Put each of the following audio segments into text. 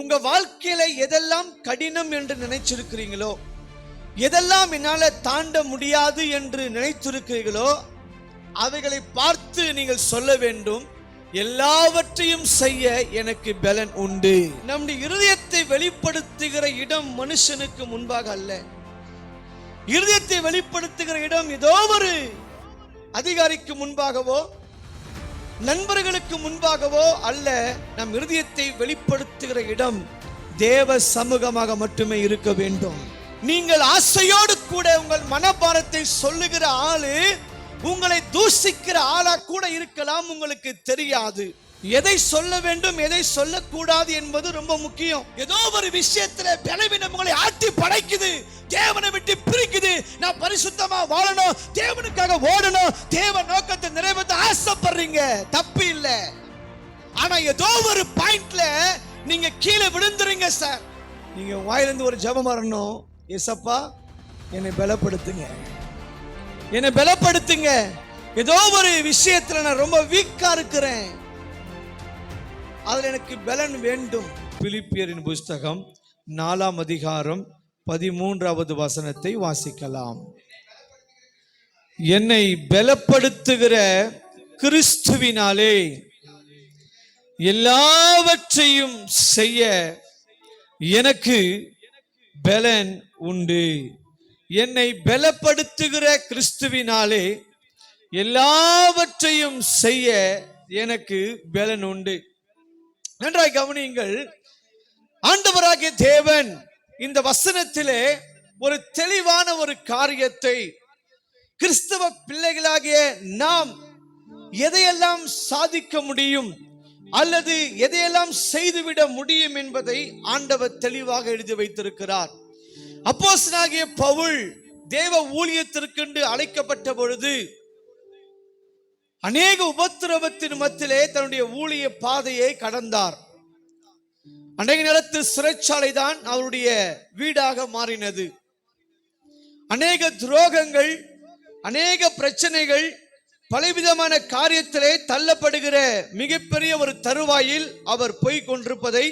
உங்க வாழ்க்கையில எதெல்லாம் கடினம் என்று நினைச்சிருக்கிறீங்களோ, எதெல்லாம் என்னால தாண்ட முடியாது என்று நினைத்திருக்கிறீர்களோ, அவைகளை பார்த்து நீங்கள் சொல்ல வேண்டும், எல்லாவற்றையும் செய்ய எனக்கு பலன் உண்டு. நம்முடைய இருதயத்தை வெளிப்படுத்துகிற இடம் மனுஷனுக்கு முன்பாக அல்ல. இருதயத்தை வெளிப்படுத்துகிற இடம் ஏதோ ஒரு அதிகாரிக்கு முன்பாகவோ நண்பர்களுக்கு முன்பாகவோ அல்ல. நம் இருதயத்தை வெளிப்படுத்துகிற இடம் தேவ சமூகமாக மட்டுமே இருக்க வேண்டும். நீங்கள் ஆசையோடு கூட உங்கள் மனபாரத்தை சொல்லுகிற ஆளு உங்களை தூஷிக்கிற ஆளா கூட இருக்கலாம், உங்களுக்கு தெரியாது. எதை சொல்ல வேண்டும் எதை சொல்லக்கூடாது என்பது ரொம்ப முக்கியம். ஏதோ ஒரு விஷயத்துல பலவீனம் உங்களை ஆட்டி படைக்குது, தேவனை விட்டு பிரிக்குது. நான் பரிசுத்தமா வாழணும், தேவனுக்காக ஓடணும், தேவ நோக்கத்தை நிறைவேற்ற ஆசைப்படுறீங்க, தப்பு இல்ல. ஆனா ஏதோ ஒரு பாயிண்ட்ல நீங்க கீழே விழுந்துறீங்க சார். நீங்க வாயிலிருந்து ஒரு ஜெபம் வரணும், ஏசப்பா என்னை பலப்படுத்துங்க, என்னை பலப்படுத்துங்க. ஏதோ ஒரு விஷயத்துல நான் ரொம்ப வீக்கா இருக்கிறேன், அதுல எனக்கு பலன் வேண்டும். பிலிப்பியரின் புஸ்தகம் 4ஆம் அதிகாரம் 13வது வசனத்தை வாசிக்கலாம். என்னை பலப்படுத்துகிற கிறிஸ்துவினாலே எல்லாவற்றையும் செய்ய எனக்கு பலன் உண்டு. என்னை பலப்படுத்துகிற கிறிஸ்துவினாலே எல்லாவற்றையும் செய்ய எனக்கு பலன் உண்டு. நன்றாய் கவனியுங்கள். ஆண்டவராகிய தேவன் இந்த வசனத்திலே ஒரு தெளிவான ஒரு காரியத்தை, கிறிஸ்தவ பிள்ளைகளாகிய நாம் எதையெல்லாம் சாதிக்க முடியும் அல்லது எதையெல்லாம் செய்துவிட முடியும் என்பதை ஆண்டவர் தெளிவாக எழுதி வைத்திருக்கிறார். அப்போஸ்தலனாகிய பவுல் தேவ ஊழியத்திற்கென்று அழைக்கப்பட்ட பொழுது அநேக உபத்திரவத்தின் மத்தியிலே தன்னுடைய ஊழிய பாதையை கடந்தார். அநேக நேரத்தில் சிறைச்சாலை தான் அவருடைய வீடாக மாறினது. அநேக துரோகங்கள், அநேக பிரச்சனைகள், பலவிதமான காரியத்திலே தள்ளப்படுகிற மிகப்பெரிய ஒரு தருவாயில் அவர் போய் கொண்டிருப்பதை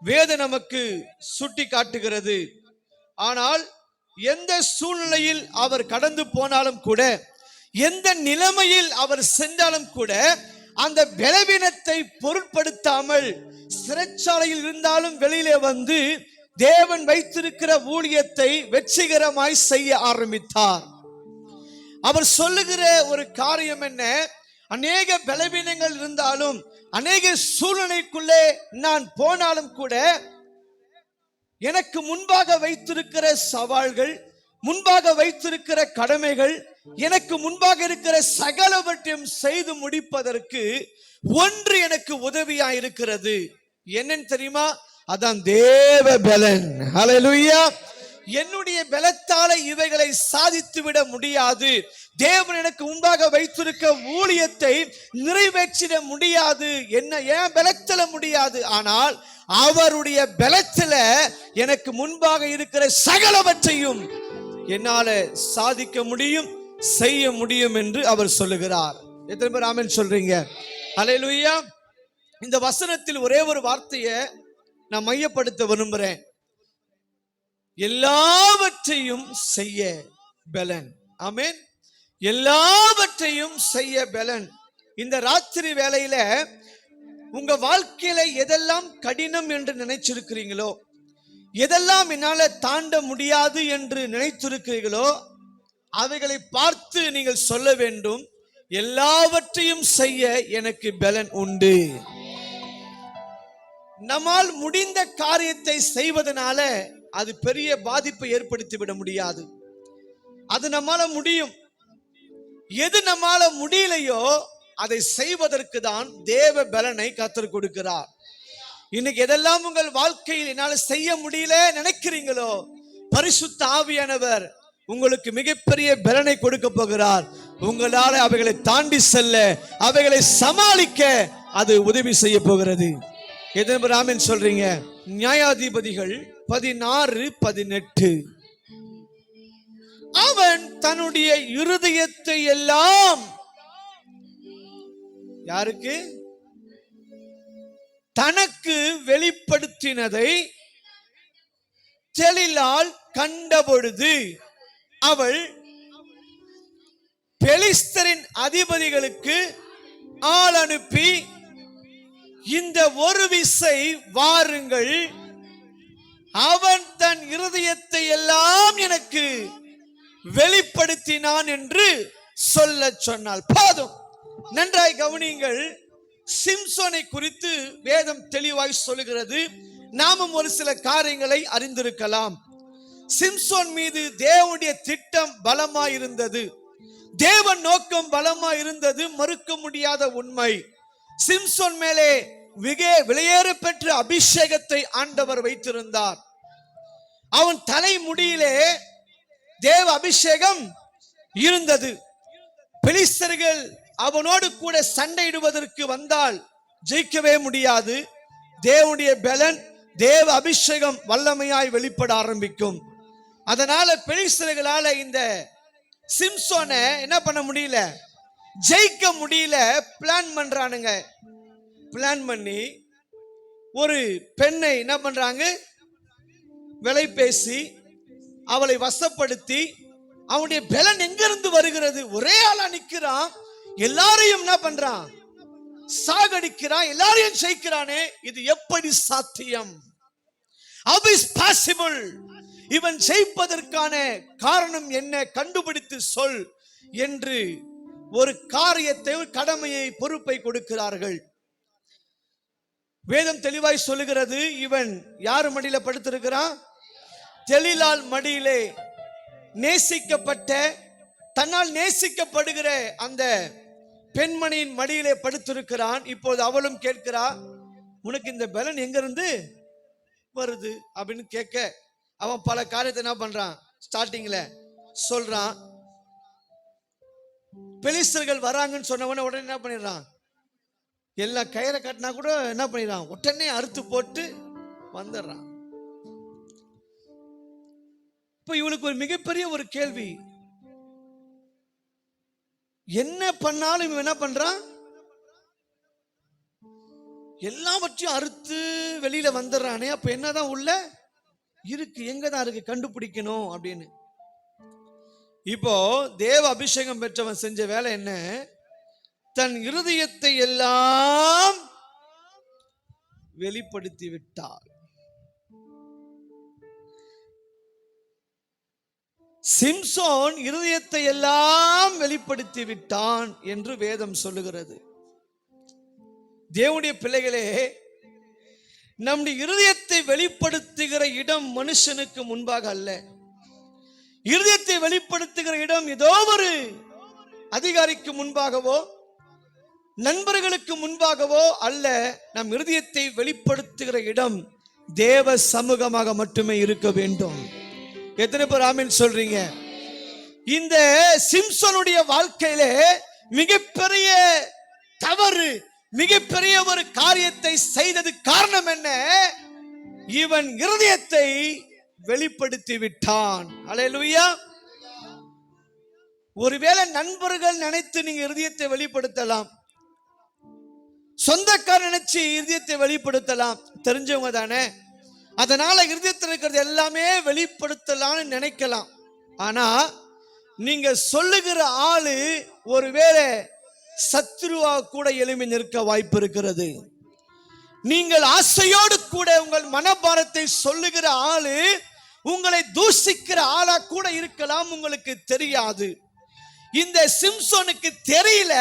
வேதம் நமக்கு சுட்டி காட்டுகிறது. ஆனால் எந்த சூழ்நிலையில் அவர் கடந்து போனாலும் கூட, எந்த நிலைமையில் அவர் சென்றாலும் கூட, அந்த பலவீனத்தை பொருட்படுத்தாமல் சிறைச்சாலையில் இருந்தாலும் வெளியிலே வந்து தேவன் வைத்திருக்கிற ஊழியத்தை வெற்றிகரமாய் செய்ய ஆரம்பித்தார். அவர் சொல்லுகிற ஒரு காரியம் என்ன? அநேக பலவீனங்கள் இருந்தாலும், அநேக சூழ்நிலைக்குள்ளே நான் போனாலும் கூட, எனக்கு முன்பாக வைத்திருக்கிற சவால்கள், முன்பாக வைத்திருக்கிற கடமைகள், எனக்கு முன்பாக இருக்கிற சகலவற்றையும் செய்து முடிப்பதற்கு ஒன்று எனக்கு உதவியா இருக்கிறது. என்னன்னு தெரியுமா? அதான் தேவ பலன். ஹல்லேலூயா. என்னுடைய பலத்தால இவைகளை சாதித்து விட முடியாது. தேவன் எனக்கு முன்பாக வைத்திருக்க ஊழியத்தை நிறைவேற்றிட முடியாது. என்ன ஏன் பலத்தில முடியாது, ஆனால் அவருடைய பலத்தில எனக்கு முன்பாக இருக்கிற சகலவற்றையும் என்னால சாதிக்க முடியும், செய்ய முடியும் என்று அவர் சொல்லுகிறார். எத்தனை பேர் ஆமென் சொல்றீங்க? ஹல்லேலூயா. இந்த வசனத்தில் ஒரே ஒரு வார்த்தையை நான் மையப்படுத்த விரும்புறேன். எல்லாவற்றையும் செய்ய பலன். ஆமென். எல்லாவற்றையும் செய்ய பலன். இந்த ராத்திரி வேளையில உங்க வாழ்க்கையில எதெல்லாம் கடினம் என்று நினைச்சிருக்கிறீங்களோ, எதெல்லாம் என்னால தாண்ட முடியாது என்று நினைத்திருக்கிறீர்களோ, அவைகளை பார்த்து நீங்கள் சொல்ல வேண்டும், எல்லாவற்றையும் செய்ய எனக்கு பலன் உண்டு. நம்மால் முடிந்த காரியத்தை செய்வதனால அது பெரிய பாதிப்பை ஏற்படுத்தி விட முடியாது. அது நம்மால முடியும். எது நம்மால முடியலையோ அதை செய்வதற்கு தான் தேவ பலனை கர்த்தர் கொடுக்கிறார். இன்னைக்கு எதெல்லாம் உங்கள் வாழ்க்கையில் என்னால செய்ய முடியல நினைக்கிறீங்களோ, பரிசுத்த ஆவியானவர் உங்களுக்கு மிகப்பெரிய பலனை கொடுக்க போகிறார். உங்களால அவைகளை தாண்டி செல்ல, அவைகளை சமாளிக்க அது உதவி செய்ய போகிறது. எத்தனை ஆமென் சொல்றீங்க? நியாயாதிபதிகள் 16:18. அவன் தன்னுடைய இருதயத்தை எல்லாம் யாருக்கு? தனக்கு வெளிப்படுத்தினதை தெளிலால் கண்டபொழுது அவள் பெலிஸ்தரின் அதிபதிகளுக்கு ஆள் அனுப்பி, இந்த ஒரு விசை வாருங்கள், அவன் தன் இருதயத்தை எல்லாம் எனக்கு வெளிப்படுத்தினான் என்று சொல்ல சொன்னாள். போதும், நன்றாய் கவனியுங்கள். சிம்சோனை குறித்து வேதம் தெளிவாய் சொல்லுகிறது. நாமும் ஒரு சில காரியங்களை அறிந்திருக்கலாம். சிம்சோன் மீது தேவனுடைய திட்டம் பலமாய் இருந்தது, தேவன் நோக்கம் பலமாய் இருந்தது, மறுக்க முடியாத உண்மை. சிம்சோன் மேலே விலையேற பெற்ற அபிஷேகத்தை ஆண்டவர் வைத்திருந்தார். அவன் தலை முடியிலே தேவ அபிஷேகம் இருந்தது. பெலிஸ்தர்கள் அவனோடு கூட சண்டையிடுவதற்கு வந்தால் ஜெயிக்கவே முடியாது. தேவனுடைய பலன், தேவ அபிஷேகம் வல்லமையாய் வெளிப்பட ஆரம்பிக்கும். அதனால பெலிஸ்தர்களால இந்த சிம்சோனை என்ன பண்ண முடியல, ஜெயிக்க முடியல. பிளான் பண்றானுங்க. பிளான் பண்ணி ஒரு பெண்ணை என்ன பண்றாங்க, விலை பேசி அவளை வசப்படுத்தி, அவனுடைய பலன் எங்கிருந்து வருகிறது? ஒரே ஆளா நிக்கிறான், எல்லாரையும் என்ன பண்றான், சாகடிக்கிறான், எல்லாரையும் ஜெயிக்கிறானே, இது எப்படி சாத்தியம்? How is possible? இவன் ஜெயிப்பதற்கான காரணம் என்ன, கண்டுபிடித்து சொல் என்று ஒரு காரியத்தை, ஒரு கடமையை, பொறுப்பை கொடுக்கிறார்கள். வேதம் தெளிவாய் சொல்லுகிறது. இவன் யார் மடியில படுத்திருக்கிறான்? தெளிலால் மடியிலே நேசிக்கப்பட்ட, தன்னால் நேசிக்கப்படுகிற அந்த பெண்மணியின் மடியிலே படுத்திருக்கிறான். இப்போது அவளும் கேட்கிறா, உனக்கு இந்த பலன் எங்கிருந்து வருது அப்படின்னு கேட்க, அவன் பல காரியத்தை என்ன பண்றான், ஸ்டார்டிங்ல சொல்றான். பெலிஸ்தர்கள் வராங்கன்னு சொன்னவன உடனே என்ன பண்ணிடுறான், எல்லா கயிறை கட்டினா கூட என்ன பண்ணிடுறான், உடனே அறுத்து போட்டு வந்துடுறான். இப்ப இவனுக்கு ஒரு மிகப்பெரிய ஒரு கேள்வி, என்ன பண்ணாலும் இவன் என்ன பண்றான், எல்லாவற்றையும் அறுத்து வெளியில வந்துடுறானே, அப்ப என்னதான் உள்ள இருக்கு, எங்கதான் இருக்கு, கண்டுபிடிக்கணும் அப்படின்னு. இப்போ தேவ அபிஷேகம் பெற்றவன் செஞ்ச வேலை என்ன, தன் இருதயத்தை எல்லாம் வெளிப்படுத்தி விட்டார். சிம்சோன் இருதயத்தை எல்லாம் வெளிப்படுத்தி விட்டான் என்று வேதம் சொல்லுகிறது. தேவனுடைய பிள்ளைகளே, நம்முடைய இருதயத்தை வெளிப்படுத்துகிற இடம் மனுஷனுக்கு முன்பாக அல்ல. இருதயத்தை வெளிப்படுத்துகிற இடம் ஏதோ ஒரு அதிகாரிக்கு முன்பாகவோ நண்பர்களுக்கு முன்பாகவோ அல்ல. நம் இருதயத்தை வெளிப்படுத்துகிற இடம் தேவ சமூகமாக மட்டுமே இருக்க வேண்டும். எத்தனை பேர் ஆமென் சொல்றீங்க? இந்த சிம்சோனுடைய வாழ்க்கையிலே மிகப்பெரிய தவறு, மிகப்பெரிய ஒரு காரியத்தை செய்தது காரணம் என்ன? இவன் இருதயத்தை வெளிப்படுத்தி விட்டான். அல்லேலூயா. ஒருவேளை நண்பர்கள் நினைத்து நீங்க இருதயத்தை வெளிப்படுத்தலாம், சொந்தக்காரர் நினைச்சு இருதயத்தை வெளிப்படுத்தலாம், தெரிஞ்சவங்க தானே, அதனால இருதயத்தில் இருக்கிறது எல்லாமே வெளிப்படுத்தலாம்னு நினைக்கலாம். ஆனா நீங்க சொல்லுகிற ஆளு ஒருவேளை சத்ருவா கூட எழும்பி நிற்க வாய்ப்பு இருக்கிறது. நீங்கள் ஆசையோடு கூட உங்கள் மனபாரத்தை சொல்லுகிற ஆளு உங்களை தூஷிக்கிற ஆளா கூட இருக்கலாம், உங்களுக்கு தெரியாது. இந்த சிம்சோனுக்கு தெரியல,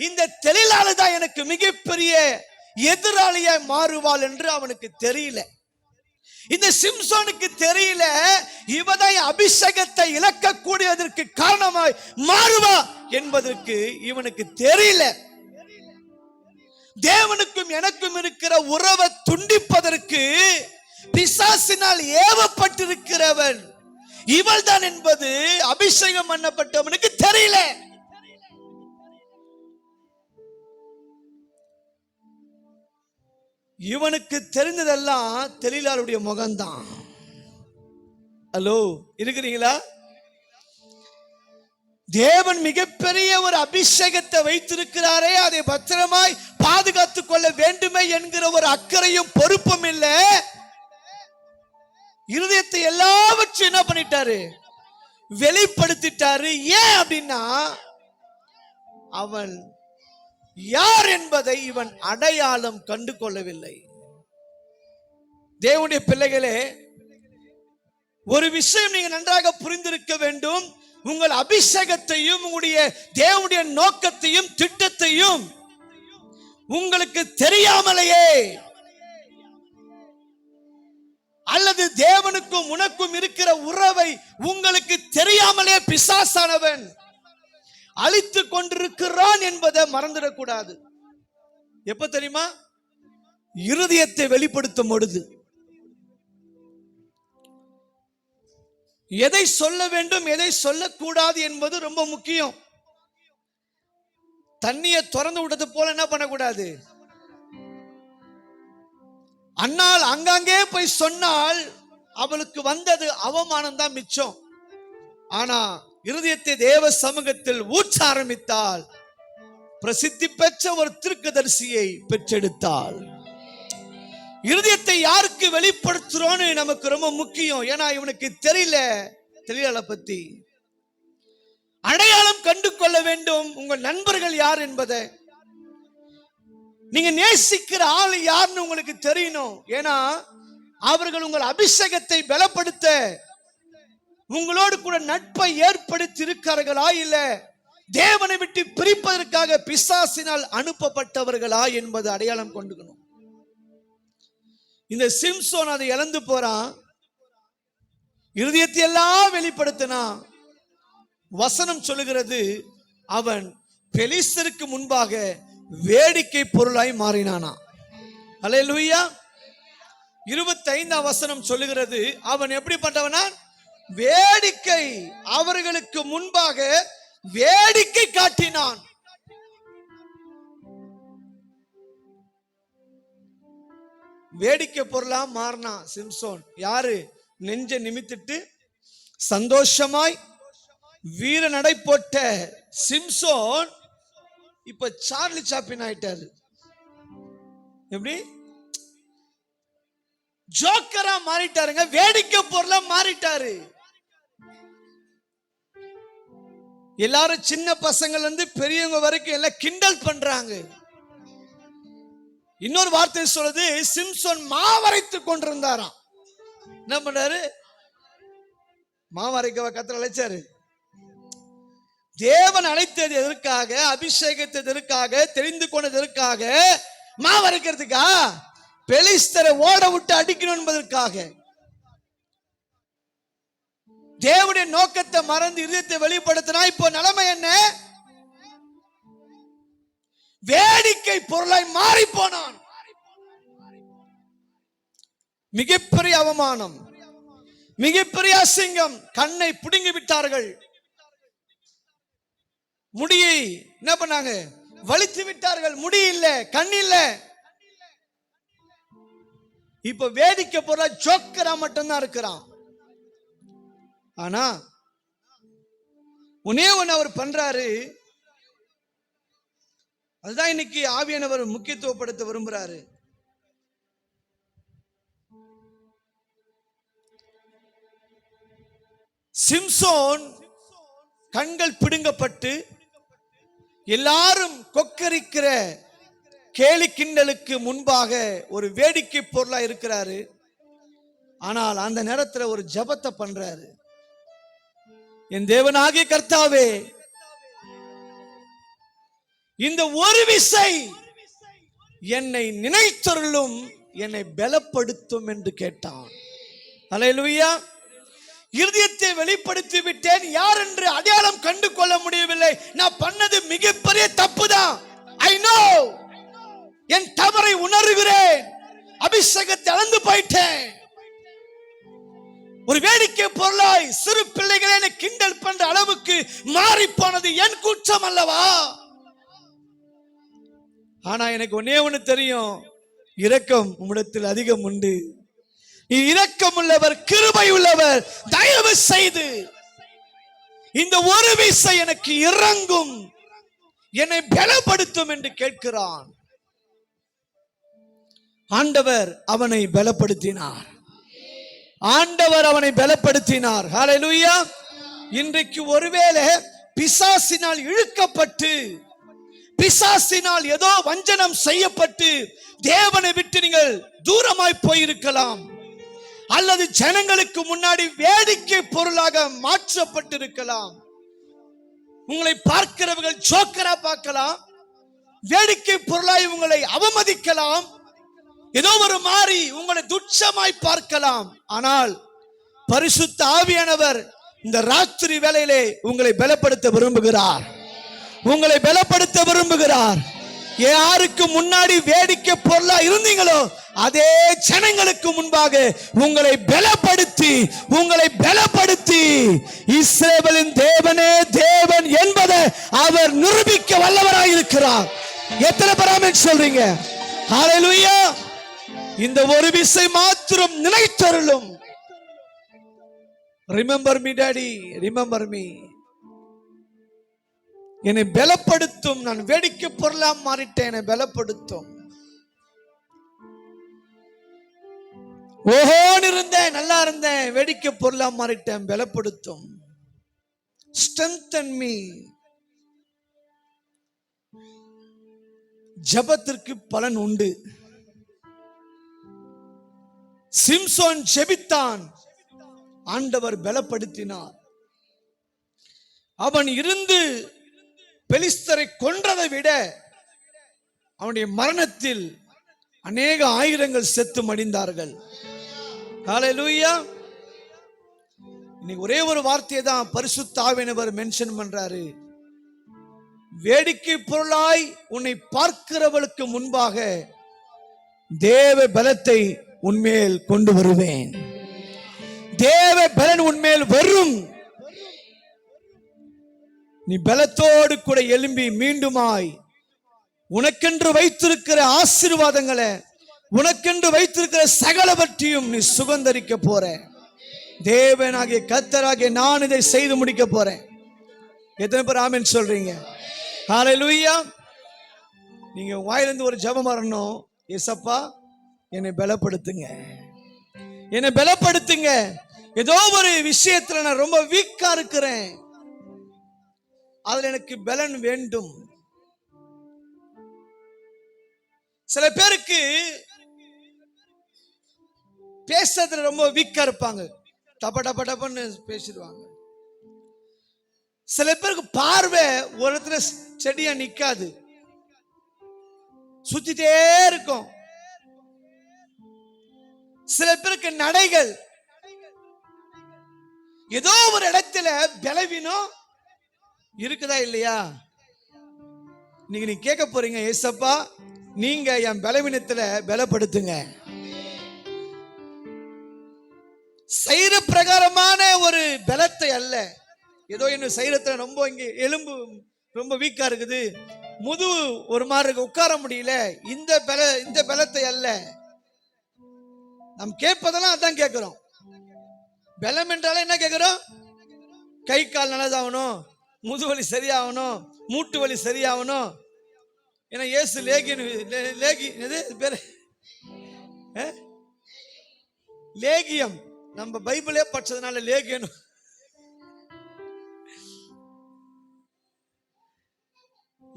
இந்த தெளிலாளு தான் எனக்கு மிகப்பெரிய எதிராளியாய் மாறுவாள் என்று அவனுக்கு தெரியல. இந்த சிம்சோனுக்கு தெரியல, இவனை அபிஷேகத்தை இழக்கக்கூடியதற்கு காரணமாய் மாறுவா என்பதற்கு இவனுக்கு தெரியல. தேவனுக்கும் எனக்கும் இருக்கிற உறவை துண்டிப்பதற்கு பிசாசினால் ஏவப்பட்டிருக்கிறவன் இவள் தான் என்பது அபிஷேகம் பண்ணப்பட்டவனுக்கு தெரியல. இவனுக்கு தெரிந்ததெல்லாம் தெளிலாளுடைய முகம்தான். ஹலோ, இருக்கிறீங்களா? தேவன் மிகப்பெரிய ஒரு அபிஷேகத்தை வைத்திருக்கிறாரே, அதை பத்திரமாய் பாதுகாத்துக் கொள்ள வேண்டுமே என்கிற ஒரு அக்கறையும் பொறுப்பும் இல்லை. இருதயத்தை எல்லாவற்றையும் என்ன பண்ணிட்டாரு? வெளிப்படுத்திட்டாரு. ஏன் அப்படின்னா, அவன் யார் என்பதை இவன் அடையாளம் கண்டு கொள்ளவில்லை. தேவனுடைய பிள்ளைகளே, ஒரு விஷயம் நீங்க நன்றாக புரிந்திருக்க வேண்டும். உங்கள் அபிஷேகத்தையும் உங்களுடைய தேவனுடைய நோக்கத்தையும் திட்டத்தையும் உங்களுக்கு தெரியாமலேயே, அல்லது தேவனுக்கும் உனக்கும் இருக்கிற உறவை உங்களுக்கு தெரியாமலே பிசாசானவன் அழித்துக் கொண்டிருக்கிறான் என்பதை மறந்துடக்கூடாது. எப்ப தெரியுமா? இருதயத்தை வெளிப்படுத்தும் பொழுது. எதை சொல்ல வேண்டும், எதை சொல்லக்கூடாது என்பது ரொம்ப முக்கியம். தண்ணியை திறந்து விட்டது போல என்ன பண்ணக்கூடாது? அன்னால் அங்கங்கே போய் சொன்னால் அவளுக்கு வந்தது அவமானம் தான் மிச்சம். ஆனா இருதயத்தை தேவ சமூகத்தில் ஊற்ற ஆரம்பித்தால் பிரசித்தி பெற்ற ஒரு தீர்க்கதரிசியை பெற்றெடுத்தாள். இருதயத்தை யாருக்கு வெளிப்படுத்துறோன்னு நமக்கு ரொம்ப முக்கியம். ஏன்னா இவனுக்கு தெரியல பத்தி அடையாளம் கண்டு கொள்ள வேண்டும். உங்கள் நண்பர்கள் யார் என்பதை, நீங்க நேசிக்கிற ஆள் யாருன்னு உங்களுக்கு தெரியணும். ஏன்னா அவர்கள் உங்கள் அபிஷேகத்தை பலப்படுத்த உங்களோடு கூட நட்பை ஏற்படுத்தி இருக்கிறார்களா, இல்ல தேவனை விட்டு பிரிப்பதற்காக பிசாசினால் அனுப்பப்பட்டவர்களா என்பது அடையாளம் கொண்டுக்கணும். இந்த சிம்சோன் அதை இழந்து போறான். இருதயத்தை எல்லாம் வெளிப்படுத்தினா வசனம் சொல்லுகிறது, அவன் பெலிஸ்தருக்கு முன்பாக வேடிக்கை பொருளாய் மாறினானா. அல்லேலூயா. 25ஆம் வசனம் சொல்லுகிறது, அவன் எப்படிப்பட்டவனா? வேடிக்கை, அவர்களுக்கு முன்பாக வேடிக்கை காட்டினான். வேடிக்கை பொருளா மாறினான் சிம்சோன். யாரு? நெஞ்ச நிமித்திட்டு சந்தோஷமாய் வீர நடை போட்ட சிம்சோன் இப்ப சார்லி சாப்பின் ஆயிட்டாரு. எப்படி? ஜோக்கரா மாறிட்டாருங்க. வேடிக்கை பொருளா மாறிட்டாரு. எல்லாரும் சின்ன பசங்கள்ல இருந்து பெரியவங்க வரைக்கும் எல்லாம் கிண்டல் பண்றாங்க. இன்னொரு வார்த்தை சொல்றது, சிம்சோன் மாவரைத்து கொண்டிருந்தாராம். என்ன பண்றாரு? மாவரைக்க கத்தர் அழைச்சாரு. தேவன் அழைத்தது எதற்காக? அபிஷேகத்தை எதற்காக? தெரிந்து கொண்டது எதற்காக? மாவரைக்கிறதுக்கா? பெலிஸ்தரை ஓட விட்டு அடிக்கணும் என்பதற்காக. தேவனுடைய நோக்கத்தை மறந்து இதயத்தை வெளிப்படுத்தினா இப்போ நிலைமை என்ன? வேடிக்கை பொருளாய் மாறி போனான். மிகப்பெரிய அவமானம், மிகப்பெரிய அசிங்கம். கண்ணை பிடுங்கி விட்டார்கள். முடியை என்ன பண்ணாங்க? வலித்து விட்டார்கள். முடி இல்ல, கண் இல்ல. இப்ப வேடிக்கை பொருளா ஜோக்கரா மட்டும்தான் இருக்கிறான். ஆனா ஒன்னே ஒன்னு அவர் பண்றாரு. அதுதான் இன்னைக்கு ஆவியானவர் முக்கியத்துவப்படுத்த விரும்புறாரு. சிம்சோன் கண்கள் பிடுங்கப்பட்டு எல்லாரும் கொக்கரிக்கிற கேலி கிண்டலுக்கு முன்பாக ஒரு வேடிக்கை பொருளா இருக்கிறாரு. ஆனால் அந்த நேரத்தில் ஒரு ஜெபத்தை பண்றாரு. என் தேவனாகிய கர்த்தாவே, இந்த ஒரு விசை என்னை நினைத்தருளும், என்னை பலப்படுத்தும் என்று கேட்டான். அல்லேலூயா. இருதயத்தை வெளிப்படுத்தி விட்டேன். யார் என்று அடையாளம் கண்டு கொள்ள முடியவில்லை. நான் பண்ணது மிகப்பெரிய தப்புதான். ஐ நோ, என் தவறை உணர்கிறேன். அபிஷேகத்தை இழந்து போயிட்டேன். ஒரு வேடிக்கை பொருளாய் சிறு பிள்ளைகளை கிண்டல் பண்ற அளவுக்கு மாறி போனது என் குற்றம் அல்லவா? ஆனா எனக்கு ஒன்னே ஒண்ணு தெரியும், இரக்கம் உம்மிடத்தில் அதிகம் உண்டு. நீ இரக்கம் உள்ளவர், கிருபை உள்ளவர். தயவு செய்து இந்த ஒரு விசை எனக்கு இறங்கும், என்னை பலப்படுத்தும் என்று கேட்கிறான். ஆண்டவர் அவனை பலப்படுத்தினார். ஆண்டவர் அவனை பலப்படுத்தினார். ஹல்லேலூயா. இன்றைக்கு ஒருவேளை பிசாசினால் இழுக்கப்பட்டு, பிசாசினால் ஏதோ வஞ்சனம் செய்யப்பட்டு தேவனை விட்டு நீங்கள் தூரமாய் போயிருக்கலாம், அல்லது ஜனங்களுக்கு முன்னாடி வேடிக்கை பொருளாக மாற்றப்பட்டிருக்கலாம். உங்களை பார்க்கிறவர்கள் ஜோக்கரா பார்க்கலாம், வேடிக்கை பொருளாய் உங்களை அவமதிக்கலாம், ஏதோ ஒரு மாறி உங்களை துச்சமாய் பார்க்கலாம். ஆனால் பரிசுத்த ஆவியானவர் இந்த ராத்திரி வேளையிலே உங்களை பலப்படுத்த விரும்புகிறார். உங்களை பலப்படுத்த விரும்புகிறார். யாருக்கு முன்னாடி வேடிக்கை பொருளா இருந்தீங்களோ அதே ஜனங்களுக்கு முன்பாக உங்களை பலப்படுத்தி இஸ்ரவேலின் தேவனே தேவன் என்பதை அவர் நிரூபிக்க வல்லவராய் இருக்கிறார். எத்தனை பேர் சொல்றீங்க? ஹல்லேலூயா. இந்த ஒரு விசை மாத்திரம் நினைத்தருளும். Remember me daddy, remember me. என்னை பலப்படுத்தும். நான் வேடிக்கை பொருளா மாறிட்டேன், என்னை பலப்படுத்தும். ஓஹோன்னு இருந்தேன், நல்லா இருந்தேன், வேடிக்கை பொருளா மாறிட்டேன், பலப்படுத்தும். strengthen me. ஜெபத்திற்கு பலன் உண்டு. சிம்சோன் ஜெபித்தான், ஆண்டவர் பலப்படுத்தினார். அவன் இருந்து பெலிஸ்தரை கொன்றதை விட அவனுடைய மரணத்தில் அநேக ஆயிரங்கள் செத்து மடிந்தார்கள். ஹல்லேலூயா. இன்னைக்கு ஒரே ஒரு வார்த்தையை தான் பரிசுத்த ஆவியானவர் மென்ஷன் பண்றாரு. வேடிக்கை பொருளாய் உன்னை பார்க்கிறவளுக்கு முன்பாக தேவ பலத்தை உன்மேல் கொண்டு வருவேன். தேவ பலன் உன்மேல் வரும். நீ பலத்தோடு கூட எழும்பி மீண்டுமாய் உனக்கென்று வைத்திருக்கிற ஆசீர்வாதங்களை, உனக்கென்று வைத்திருக்கிற சகலவற்றையும் நீ சுகந்தரிக்க போற. தேவனாகிய கர்த்தராகிய நான் இதை செய்து முடிக்க போறேன். எத்தனை பேர் ஆமென் சொல்றீங்க? ஹல்லேலூயா. நீங்க வாயிலிருந்து ஒரு ஜெபம் வரணும். ஏசப்பா என்னை பலப்படுத்துங்க, என்னை பலப்படுத்துங்க. ஏதோ ஒரு விஷயத்துல நான் ரொம்ப வீக்கா இருக்கிறேன், அதுல எனக்கு பலன் வேண்டும். சில பேருக்கு பேசுறதுல ரொம்ப வீக்கா இருப்பாங்க, டப்ப டப்ப டப்பன்னு பேசிடுவாங்க. சில பேருக்கு பார்வை ஒரு இடத்துல செடியா நிக்காது, சுத்திட்டே இருக்கும். சில பேருக்கு நடைகள் ஏதோ ஒரு இடத்துல பலவீனம் இருக்குதா இல்லையா? நீங்க கேட்க போறீங்க, ஏசப்பா நீங்க என் பலவீனத்துல பலப்படுத்துங்க. சைர பிரகாரமான ஒரு பலத்தை அல்ல. ஏதோ என்ன சைரத்துல ரொம்ப இங்க எலும்பு ரொம்ப வீக்கா இருக்குது, முதுகு ஒரு மாதிரி இருக்கு, உட்கார முடியல, இந்த பலத்தை அல்ல. நாம் கேட்பதெல்லாம் அதான் கேட்கிறோம். பலம் என்றாலும் என்ன கேட்கிறோம்? கை கால் நல்லதாகணும், முதுவலி சரியாகணும், மூட்டு வலி சரியாகணும். ஏன்னா இயேசு லேகியம் நம்ம பைபிளே படிச்சதுனால லேகியம்.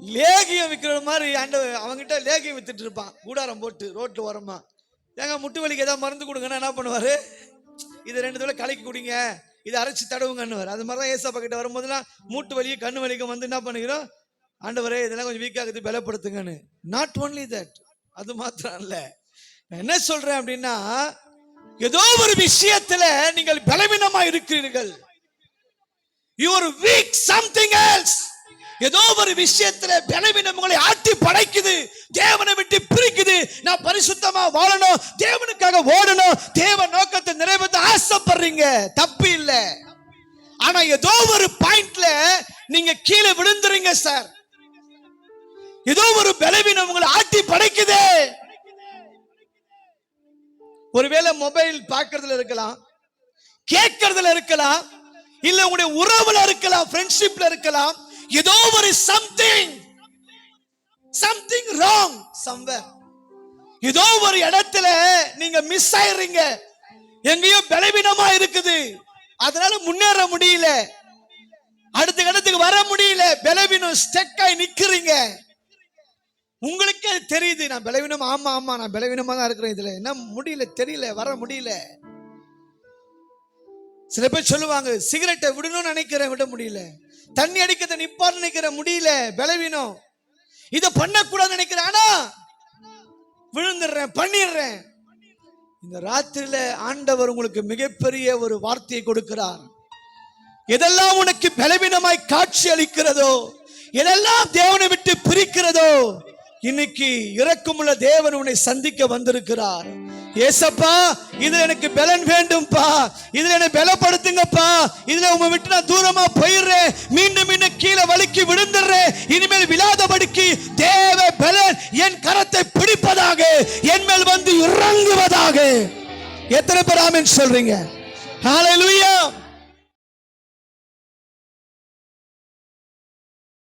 லேகியம் விற்கிற மாதிரி அவங்கிட்ட லேகியம் வித்துட்டு இருப்பான், கூடாரம் போட்டு ரோட்ல ஓரமா. ஏங்க முட்டு வலிக்கு ஏதாவது மருந்து கொடுங்கன்னா என்ன பண்ணுவாரு? இது 2 தடவை கலக்கி குடிங்க, இதை அரைச்சி தடவுங்கன்னு. அது மாதிரிதான் ஏசப்பா கிட்ட வரும்போதுலாம் மூட்டு வலியும் கண்ணு வலிக்கும் வந்து என்ன பண்ணுகிறோம்? ஆண்டவரே இதெல்லாம் கொஞ்சம் வீக்காகுது, பலப்படுத்துங்கன்னு. நாட் ஒன்லி தட், அது மாத்திரம் இல்ல. என்ன சொல்றேன் அப்படின்னா, ஏதோ ஒரு விஷயத்துல நீங்கள் பலவீனமா இருக்கிறீர்கள். You are weak something else. ஏதோ ஒரு விஷயத்துல பலவீனம் உங்களை ஆட்டி படைக்குது, தேவனை விட்டு பிரிக்குது. நான் பரிசுத்தமா வாழணும், தேவனுக்காக ஓடணும், தேவ நோக்கத்தை நிறைவேற்ற ஆசைப்படுறீங்க, தப்பு இல்லை. ஆனா ஏதோ ஒரு பாயிண்ட்ல நீங்க கீழே விழுந்துறீங்க சார். ஏதோ ஒரு பலவீனம் உங்களை ஆட்டி படைக்குது. ஒருவேளை மொபைல் பார்க்கறதுல இருக்கலாம், கேட்கறதுல இருக்கலாம், இல்ல உங்களுடைய உறவுல இருக்கலாம், ஃப்ரெண்ட்ஷிப்ல இருக்கலாம். ஏதோ ஒரு சம்திங் ராங் somewhere. ஏதோ ஒரு இடத்துல நீங்க மிஸ் ஆயிடுறீங்க. எங்கேயோ பலவீனமா இருக்குது, அதனால முன்னேற முடியல, அடுத்த இடத்துக்கு வர முடியல, பலவீனம் ஸ்டக் ஆகி நிக்கிறீங்க. உங்களுக்கு அது தெரியுது, நான் பலவீனம், ஆமா நான் பலவீனமா தான் இருக்கிறேன், இதுல என்ன முடியல, தெரியல, வர முடியல. சில பேர் சொல்லுவாங்க, சிகரெட்டை விடணும்னு நினைக்கிறேன், விட முடியல. தண்ணி அடிக்கிறத நிப்பான்னு நினைக்கிறேன், முடியல, பலவீனம். இதை பண்ணக்கூடாதுன்னு நினைக்கிறேன், ஆனா விழுந்துடுறேன், பண்ணிடுறேன். இந்த ராத்திரியில ஆண்டவர் உங்களுக்கு மிகப்பெரிய ஒரு வார்த்தையை கொடுக்கிறார். எதெல்லாம் உனக்கு பலவீனமாய் காட்சி அளிக்கிறதோ, எதெல்லாம் தேவனை விட்டு பிரிக்கிறதோ, இன்னைக்கு இரக்கமுள்ள தேவன் உன்னை சந்திக்க வந்திருக்கிறார். ஏசப்பா, இதுல எனக்கு பலன் வேண்டும்பா, இதுல என்னை பலப்படுத்துங்கப்பா, இதுல உங்க விட்டு நான் தூரமா போயிடுறேன், மீண்டும் கீழே வலிக்கு விழுந்துடுறேன், இனிமேல் விழாதபடிக்கு தேவ பலன் என் கரத்தை பிடிப்பதாக, என் மேல் வந்து இறங்குவதாக. எத்தனை பேர் ஆமென் சொல்றீங்க? ஹல்லேலூயா.